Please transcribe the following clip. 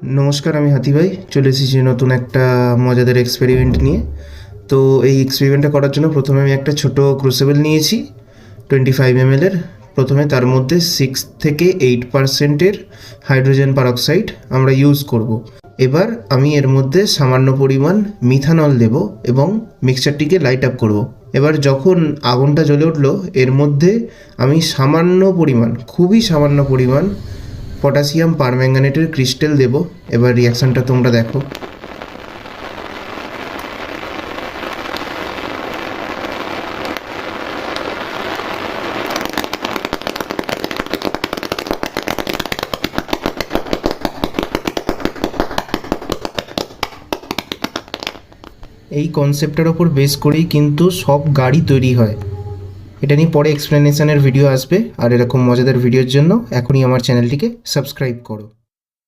नमस्कार, আমি হাতি ভাই চলে এসেছি নতুন একটা মজাদার এক্সপেরিমেন্ট নিয়ে। তো এই এক্সপেরিমেন্টটা করার জন্য প্রথমে আমি একটা ছোট ক্রুসিবল নিয়েছি 25 ml এর। প্রথমে তার মধ্যে 6 থেকে 8% হাইড্রোজেন পারঅক্সাইড আমরা ইউজ করব। এবার আমি এর মধ্যে সামান্য পরিমাণ মিথানল দেব এবং মিক্সচারটিকে লাইট আপ করব। এবার যখন আগুনটা জ্বলে উঠলো এর মধ্যে আমি সামান্য পরিমাণ, খুবই সামান্য পরিমাণ পটাশিয়াম পারম্যাঙ্গানেটের ক্রিস্টাল দেব। এবার রিয়াকশানটা তোমরা দেখো। এই কনসেপ্টের ওপর বেস করেই কিন্তু সব গাড়ি তৈরি হয়। এটা নিয়ে পরে এক্সপ্লেনেশনের ভিডিও আসবে, আর এরকম মজাদার ভিডিওর জন্য এখনই আমার চ্যানেলটিকে সাবস্ক্রাইব করো।